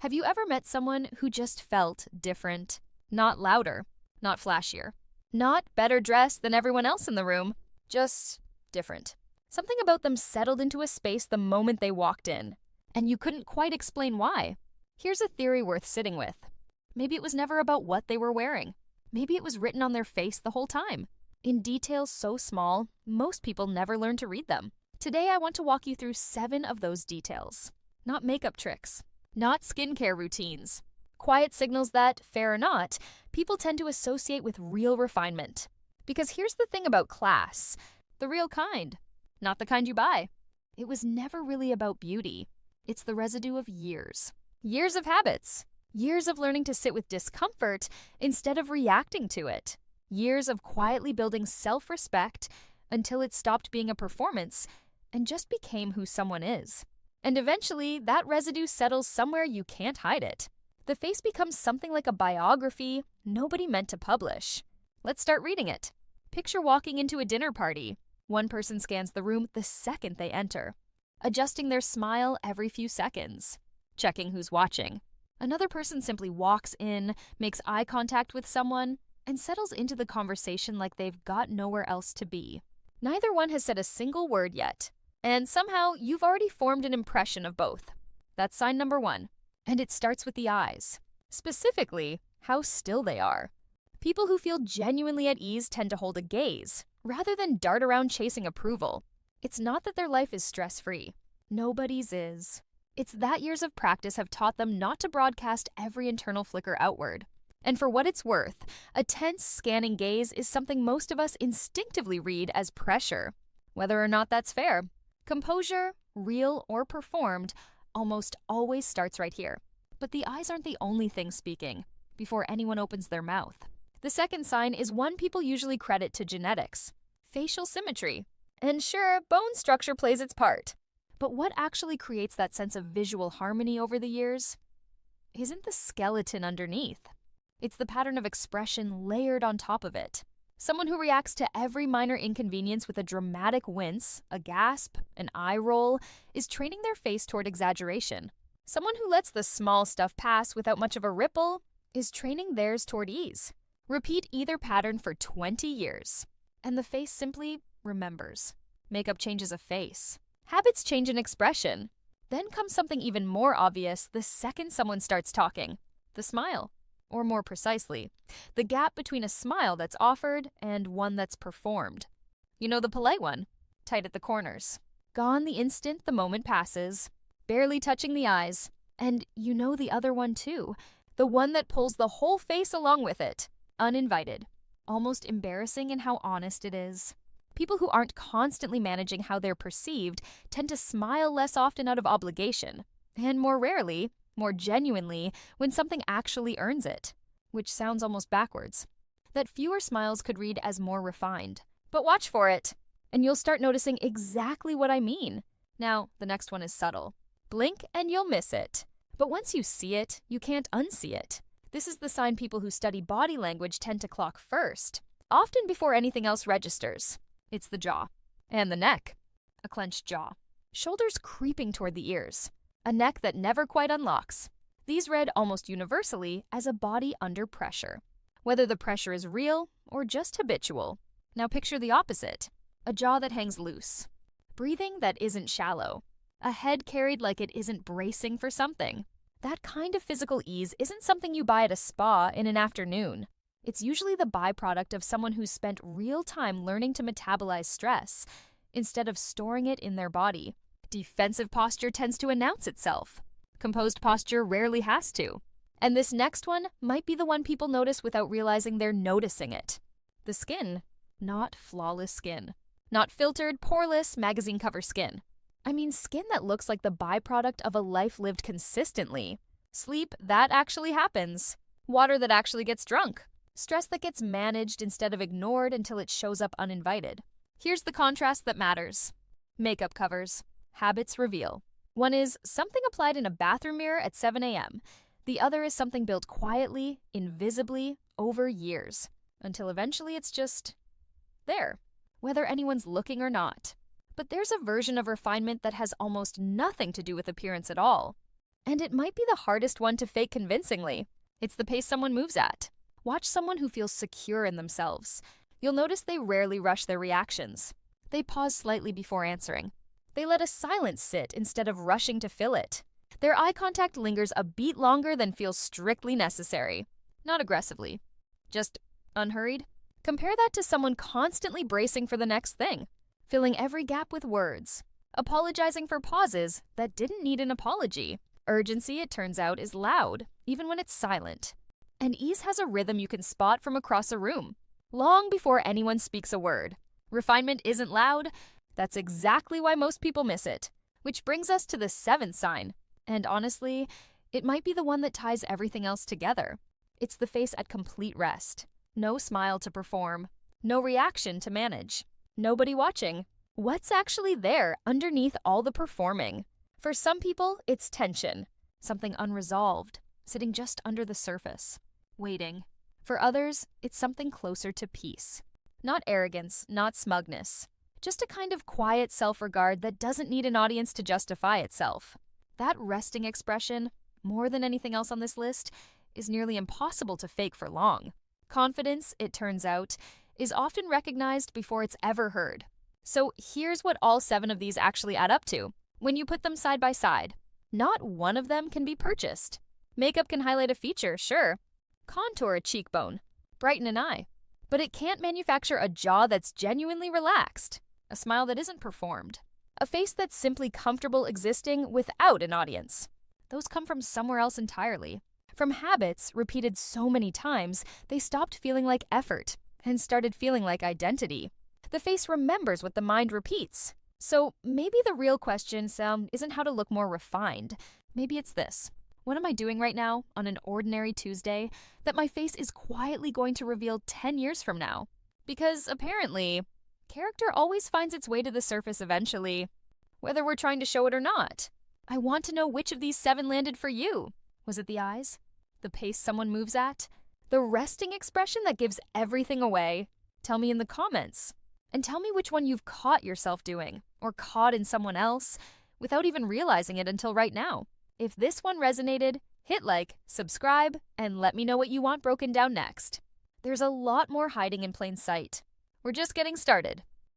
Have you ever met someone who just felt different? Not louder, not flashier, not better dressed than everyone else in the room, just different. Something about them settled into a space the moment they walked in, and you couldn't quite explain why. Here's a theory worth sitting with. Maybe it was never about what they were wearing. Maybe it was written on their face the whole time, in details so small, most people never learn to read them. Today, I want to walk you through 7 of those details. Not makeup tricks, not skincare routines. Quiet signals that, fair or not, people tend to associate with real refinement. Because here's the thing about class, the real kind, not the kind you buy. It was never really about beauty. It's the residue of years. Years of habits. Years of learning to sit with discomfort instead of reacting to it. Years of quietly building self-respect until it stopped being a performance and just became who someone is. And eventually, that residue settles somewhere you can't hide it. The face becomes something like a biography nobody meant to publish. Let's start reading it. Picture walking into a dinner party. One person scans the room the second they enter, adjusting their smile every few seconds, checking who's watching. Another person simply walks in, makes eye contact with someone, and settles into the conversation like they've got nowhere else to be. Neither one has said a single word yet, and somehow you've already formed an impression of both. That's sign number 1, and it starts with the eyes. Specifically, how still they are. People who feel genuinely at ease tend to hold a gaze, rather than dart around chasing approval. It's not that their life is stress-free. Nobody's is. It's that years of practice have taught them not to broadcast every internal flicker outward. And for what it's worth, a tense, scanning gaze is something most of us instinctively read as pressure. Whether or not that's fair, composure, real or performed, almost always starts right here. But the eyes aren't the only thing speaking before anyone opens their mouth. The second sign is one people usually credit to genetics: facial symmetry. And sure, bone structure plays its part. But what actually creates that sense of visual harmony over the years isn't the skeleton underneath. It's the pattern of expression layered on top of it. Someone who reacts to every minor inconvenience with a dramatic wince, a gasp, an eye roll, is training their face toward exaggeration. Someone who lets the small stuff pass without much of a ripple is training theirs toward ease. Repeat either pattern for 20 years, and the face simply remembers. Makeup changes a face. Habits change an expression. Then comes something even more obvious the second someone starts talking: the smile. Or more precisely, the gap between a smile that's offered and one that's performed. You know, the polite one, tight at the corners. Gone the instant the moment passes, barely touching the eyes. And you know the other one too, the one that pulls the whole face along with it, uninvited. Almost embarrassing in how honest it is. People who aren't constantly managing how they're perceived tend to smile less often out of obligation, and more rarely, more genuinely, when something actually earns it, which sounds almost backwards. That fewer smiles could read as more refined. But watch for it, and you'll start noticing exactly what I mean. Now, the next one is subtle. Blink and you'll miss it. But once you see it, you can't unsee it. This is the sign people who study body language tend to clock first, often before anything else registers. It's the jaw. And the neck. A clenched jaw. Shoulders creeping toward the ears. A neck that never quite unlocks. These read almost universally as a body under pressure, whether the pressure is real or just habitual. Now picture the opposite. A jaw that hangs loose. Breathing that isn't shallow. A head carried like it isn't bracing for something. That kind of physical ease isn't something you buy at a spa in an afternoon. It's usually the byproduct of someone who's spent real time learning to metabolize stress instead of storing it in their body. Defensive posture tends to announce itself. Composed posture rarely has to. And this next one might be the one people notice without realizing they're noticing it. The skin. Not flawless skin. Not filtered, poreless, magazine cover skin. I mean skin that looks like the byproduct of a life lived consistently. Sleep that actually happens. Water that actually gets drunk. Stress that gets managed instead of ignored until it shows up uninvited. Here's the contrast that matters. Makeup covers. Habits reveal. One is something applied in a bathroom mirror at 7 a.m. The other is something built quietly, invisibly, over years, until eventually it's just there, whether anyone's looking or not. But there's a version of refinement that has almost nothing to do with appearance at all. And it might be the hardest one to fake convincingly. It's the pace someone moves at. Watch someone who feels secure in themselves. You'll notice they rarely rush their reactions. They pause slightly before answering. They let a silence sit instead of rushing to fill it. Their eye contact lingers a beat longer than feels strictly necessary. Not aggressively. Just unhurried. Compare that to someone constantly bracing for the next thing, filling every gap with words, apologizing for pauses that didn't need an apology. Urgency, it turns out, is loud, even when it's silent. And ease has a rhythm you can spot from across a room, long before anyone speaks a word. Refinement isn't loud. That's exactly why most people miss it. Which brings us to the seventh sign. And honestly, it might be the one that ties everything else together. It's the face at complete rest. No smile to perform. No reaction to manage. Nobody watching. What's actually there underneath all the performing? For some people, it's tension. Something unresolved, sitting just under the surface. Waiting. For others, it's something closer to peace. Not arrogance, not smugness. Just a kind of quiet self-regard that doesn't need an audience to justify itself. That resting expression, more than anything else on this list, is nearly impossible to fake for long. Confidence, it turns out, is often recognized before it's ever heard. So here's what all 7 of these actually add up to. When you put them side by side, not one of them can be purchased. Makeup can highlight a feature, sure. Contour a cheekbone, brighten an eye. But it can't manufacture a jaw that's genuinely relaxed, a smile that isn't performed, a face that's simply comfortable existing without an audience. Those come from somewhere else entirely. From habits repeated so many times, they stopped feeling like effort and started feeling like identity. The face remembers what the mind repeats. So maybe the real question, isn't how to look more refined. Maybe it's this. What am I doing right now, on an ordinary Tuesday, that my face is quietly going to reveal 10 years from now? Because apparently, character always finds its way to the surface eventually, whether we're trying to show it or not. I want to know which of these 7 landed for you. Was it the eyes? The pace someone moves at? The resting expression that gives everything away? Tell me in the comments. And tell me which one you've caught yourself doing, or caught in someone else, without even realizing it until right now. If this one resonated, hit like, subscribe, and let me know what you want broken down next. There's a lot more hiding in plain sight. We're just getting started.